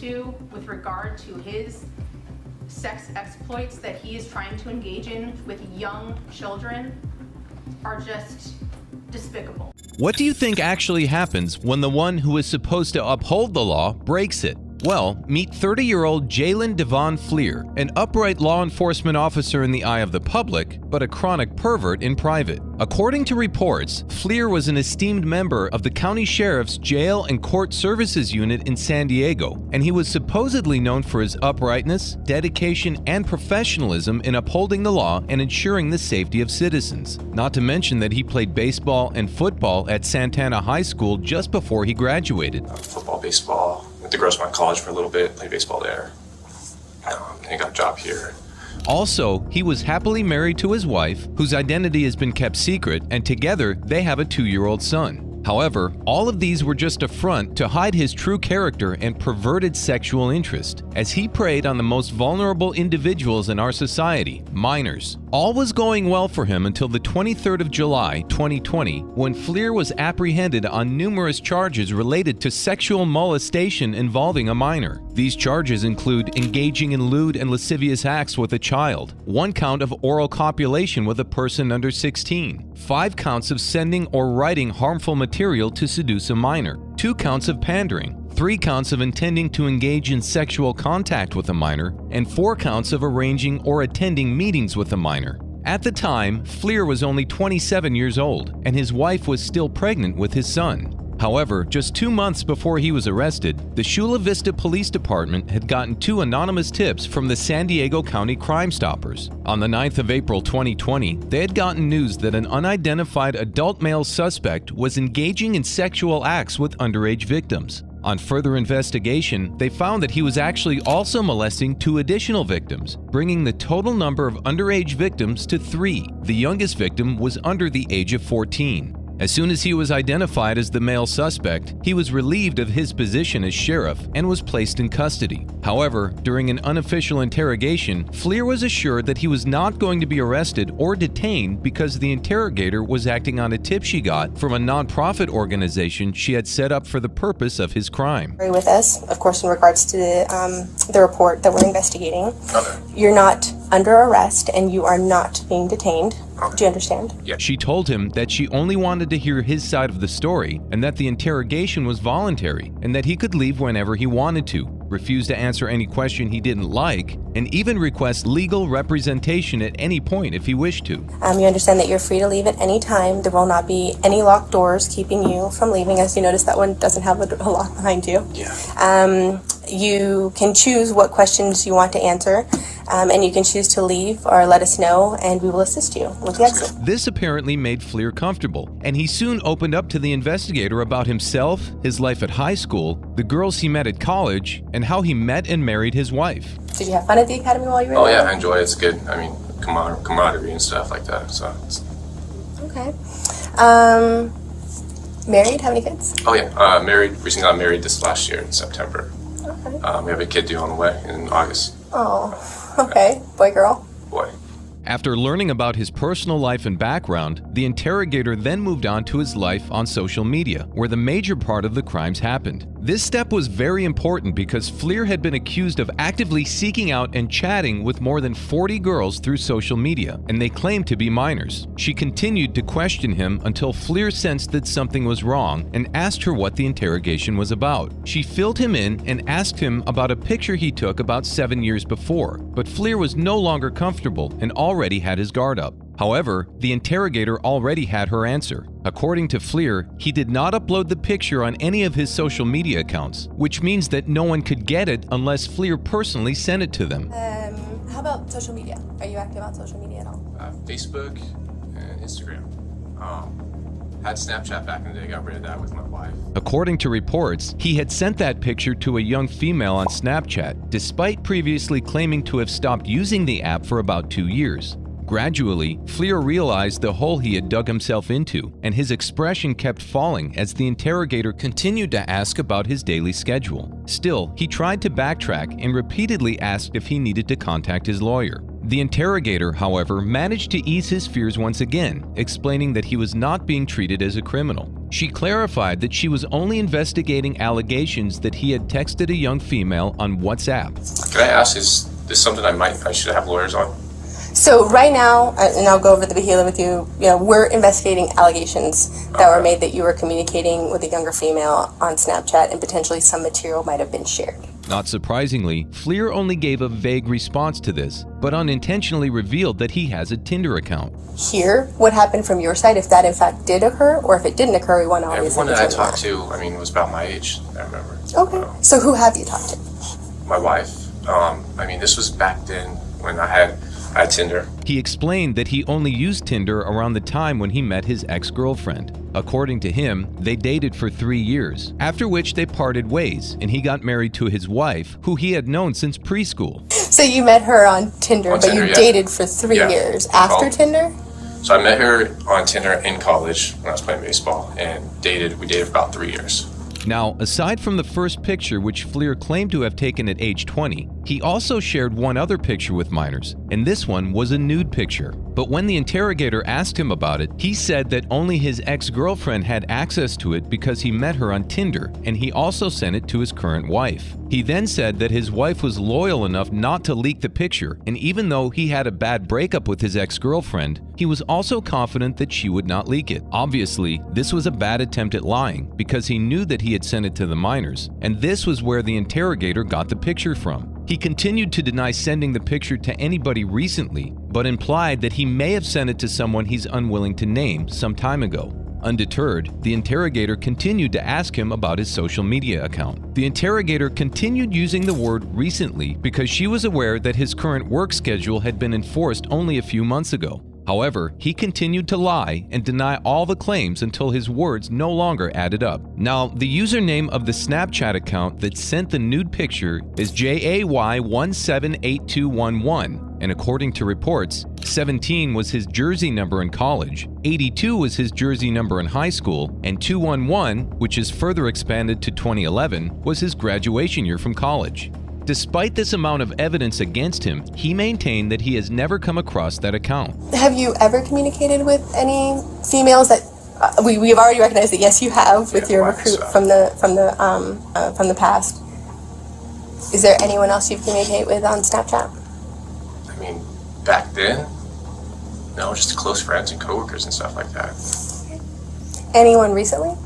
to with regard to his sex exploits that he is trying to engage in with young children are just despicable. What do you think actually happens when the one who is supposed to uphold the law breaks it? Well, meet 30-year-old Jaylen Devon Fleer, an upright law enforcement officer in the eye of the public, but a chronic pervert in private. According to reports, Fleer was an esteemed member of the county sheriff's jail and court services unit in San Diego, and he was supposedly known for his uprightness, dedication, and professionalism in upholding the law and ensuring the safety of citizens. Not to mention that he played baseball and football at Santana High School just before he graduated. Football, baseball. Went to Grossmont College for a little bit, played baseball there. And got a job here. Also, he was happily married to his wife, whose identity has been kept secret, and together they have a 2-year-old son. However, all of these were just a front to hide his true character and perverted sexual interest, as he preyed on the most vulnerable individuals in our society, minors. All was going well for him until the 23rd of July, 2020, when Fleer was apprehended on numerous charges related to sexual molestation involving a minor. These charges include engaging in lewd and lascivious acts with a child, 1 count of oral copulation with a person under 16, 5 counts of sending or writing harmful material to seduce a minor, 2 counts of pandering, 3 counts of intending to engage in sexual contact with a minor, and 4 counts of arranging or attending meetings with a minor. At the time, Fleer was only 27 years old, and his wife was still pregnant with his son. However, just 2 months before he was arrested, the Chula Vista Police Department had gotten 2 anonymous tips from the San Diego County Crime Stoppers. On the 9th of April 2020, they had gotten news that an unidentified adult male suspect was engaging in sexual acts with underage victims. On further investigation, they found that he was actually also molesting 2 additional victims, bringing the total number of underage victims to 3. The youngest victim was under the age of 14. As soon as he was identified as the male suspect, he was relieved of his position as sheriff and was placed in custody. However, during an unofficial interrogation, Fleer was assured that he was not going to be arrested or detained because the interrogator was acting on a tip she got from a nonprofit organization she had set up for the purpose of his crime. With us, of course, in regards to the report that we're investigating, you're not under arrest and you are not being detained. Do you understand? Yeah. She told him that she only wanted to hear his side of the story and that the interrogation was voluntary and that he could leave whenever he wanted to, refuse to answer any question he didn't like, and even request legal representation at any point if he wished to. You understand that you're free to leave at any time. There will not be any locked doors keeping you from leaving. As you notice, that one doesn't have a lock behind you. Yeah. You can choose what questions you want to answer, and you can choose to leave or let us know, and we will assist you with the exit. This apparently made Fleer comfortable, and he soon opened up to the investigator about himself, his life at high school, the girls he met at college, and how he met and married his wife. Did you have fun at the academy while you were Oh there? yeah, I enjoy it. It's good. I mean, camaraderie and stuff like that. So. Okay. Married? How many kids? Oh yeah, married. Recently got married this last year in September. Okay. We have a kid due on the way in August. Oh, okay. Boy, girl? Boy. After learning about his personal life and background, the interrogator then moved on to his life on social media, where the major part of the crimes happened. This step was very important because Fleer had been accused of actively seeking out and chatting with more than 40 girls through social media, and they claimed to be minors. She continued to question him until Fleer sensed that something was wrong and asked her what the interrogation was about. She filled him in and asked him about a picture he took about 7 years before, but Fleer was no longer comfortable and already had his guard up. However, the interrogator already had her answer. According to Fleer, he did not upload the picture on any of his social media accounts, which means that no one could get it unless Fleer personally sent it to them. How about social media? Are you active on social media at all? Facebook and Instagram. Had Snapchat back in the day, got rid of that with my wife. According to reports, he had sent that picture to a young female on Snapchat, despite previously claiming to have stopped using the app for about 2 years. Gradually, Fleer realized the hole he had dug himself into, and his expression kept falling as the interrogator continued to ask about his daily schedule. Still, he tried to backtrack and repeatedly asked if he needed to contact his lawyer. The interrogator, however, managed to ease his fears once again, explaining that he was not being treated as a criminal. She clarified that she was only investigating allegations that he had texted a young female on WhatsApp. Can I ask, is this something I should have lawyers on? So right now, and I'll go over the behavior with you, we're investigating allegations that were made that you were communicating with a younger female on Snapchat and potentially some material might have been shared. Not surprisingly, Fleer only gave a vague response to this, but unintentionally revealed that he has a Tinder account. Hear what happened from your side, if that in fact did occur, or if it didn't occur, we want to obviously Everyone that I determine talked to, was about my age, I remember. Okay, so who have you talked to? My wife. This was back then when I had Tinder. He explained that he only used Tinder around the time when he met his ex-girlfriend. According to him, they dated for 3 years, after which they parted ways, and he got married to his wife, who he had known since preschool. So you met her on Tinder, but you dated for 3 years after Tinder? So I met her on Tinder in college when I was playing baseball, and we dated for about 3 years. Now, aside from the first picture which Fleer claimed to have taken at age 20, he also shared one other picture with minors, and this one was a nude picture. But when the interrogator asked him about it, he said that only his ex-girlfriend had access to it because he met her on Tinder, and he also sent it to his current wife. He then said that his wife was loyal enough not to leak the picture, and even though he had a bad breakup with his ex-girlfriend, he was also confident that she would not leak it. Obviously, this was a bad attempt at lying, because he knew that he had sent it to the minors, and this was where the interrogator got the picture from. He continued to deny sending the picture to anybody recently, but implied that he may have sent it to someone he's unwilling to name some time ago. Undeterred, the interrogator continued to ask him about his social media account. The interrogator continued using the word recently because she was aware that his current work schedule had been enforced only a few months ago. However, he continued to lie and deny all the claims until his words no longer added up. Now, the username of the Snapchat account that sent the nude picture is JAY178211, and according to reports, 17 was his jersey number in college, 82 was his jersey number in high school, and 211, which is further expanded to 2011, was his graduation year from college. Despite this amount of evidence against him, he maintained that he has never come across that account. Have you ever communicated with any females that we've already recognized that yes, you have with your recruit from the past? Is there anyone else you've communicated with on Snapchat? Back then, no, just close friends and coworkers and stuff like that. Anyone recently?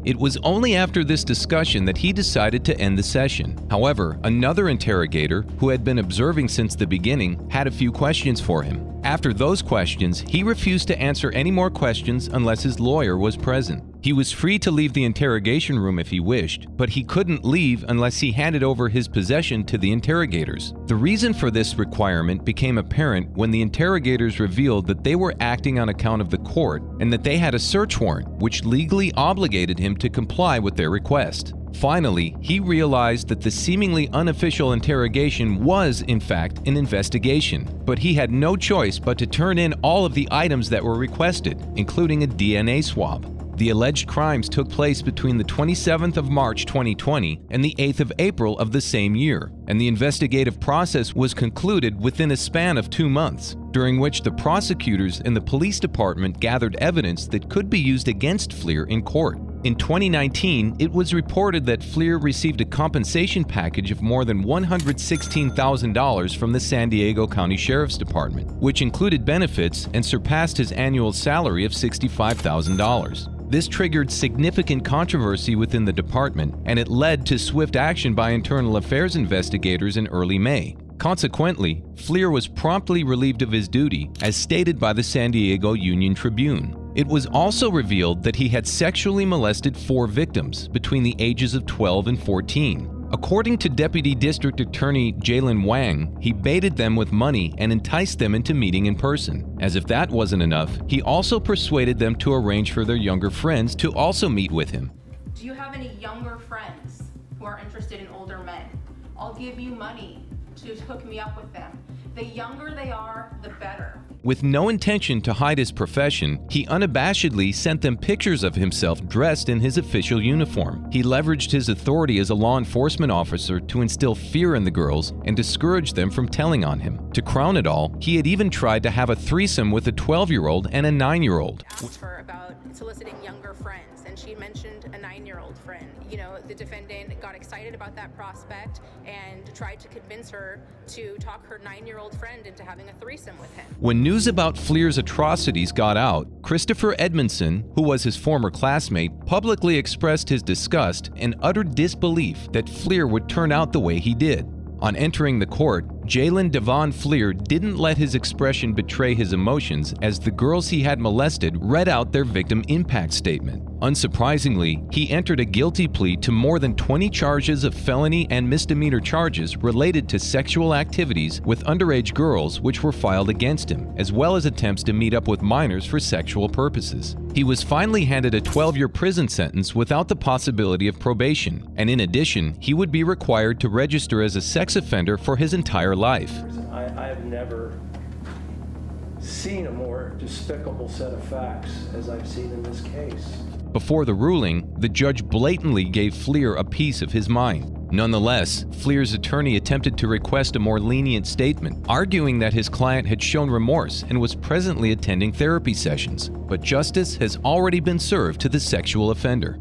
It was only after this discussion that he decided to end the session. However, another interrogator, who had been observing since the beginning, had a few questions for him. After those questions, he refused to answer any more questions unless his lawyer was present. He was free to leave the interrogation room if he wished, but he couldn't leave unless he handed over his possession to the interrogators. The reason for this requirement became apparent when the interrogators revealed that they were acting on account of the court and that they had a search warrant, which legally obligated him to comply with their request. Finally, he realized that the seemingly unofficial interrogation was, in fact, an investigation, but he had no choice but to turn in all of the items that were requested, including a DNA swab. The alleged crimes took place between the 27th of March 2020 and the 8th of April of the same year, and the investigative process was concluded within a span of 2 months, during which the prosecutors and the police department gathered evidence that could be used against Fleer in court. In 2019, it was reported that Fleer received a compensation package of more than $116,000 from the San Diego County Sheriff's Department, which included benefits and surpassed his annual salary of $65,000. This triggered significant controversy within the department, and it led to swift action by internal affairs investigators in early May. Consequently, Fleer was promptly relieved of his duty, as stated by the San Diego Union Tribune. It was also revealed that he had sexually molested 4 victims between the ages of 12 and 14. According to Deputy District Attorney Jaylen Wang, he baited them with money and enticed them into meeting in person. As if that wasn't enough, he also persuaded them to arrange for their younger friends to also meet with him. Do you have any younger friends who are interested in older men? I'll give you money to hook me up with them. The younger they are, the better. With no intention to hide his profession, he unabashedly sent them pictures of himself dressed in his official uniform. He leveraged his authority as a law enforcement officer to instill fear in the girls and discourage them from telling on him. To crown it all, he had even tried to have a threesome with a 12-year-old and a 9-year-old. Asked her about soliciting younger friends, and she mentioned a 9-year-old friend. You know, the defendant got excited about that prospect and tried to convince her to talk her 9-year-old friend into having a threesome with him. When news about Fleer's atrocities got out, Christopher Edmondson, who was his former classmate, publicly expressed his disgust and utter disbelief that Fleer would turn out the way he did. On entering the court, Jaylen Devon Fleer didn't let his expression betray his emotions as the girls he had molested read out their victim impact statement. Unsurprisingly, he entered a guilty plea to more than 20 charges of felony and misdemeanor charges related to sexual activities with underage girls which were filed against him, as well as attempts to meet up with minors for sexual purposes. He was finally handed a 12-year prison sentence without the possibility of probation, and in addition, he would be required to register as a sex offender for his entire life. I have never seen a more despicable set of facts as I've seen in this case. Before the ruling, the judge blatantly gave Fleer a piece of his mind. Nonetheless, Fleer's attorney attempted to request a more lenient statement, arguing that his client had shown remorse and was presently attending therapy sessions. But justice has already been served to the sexual offender.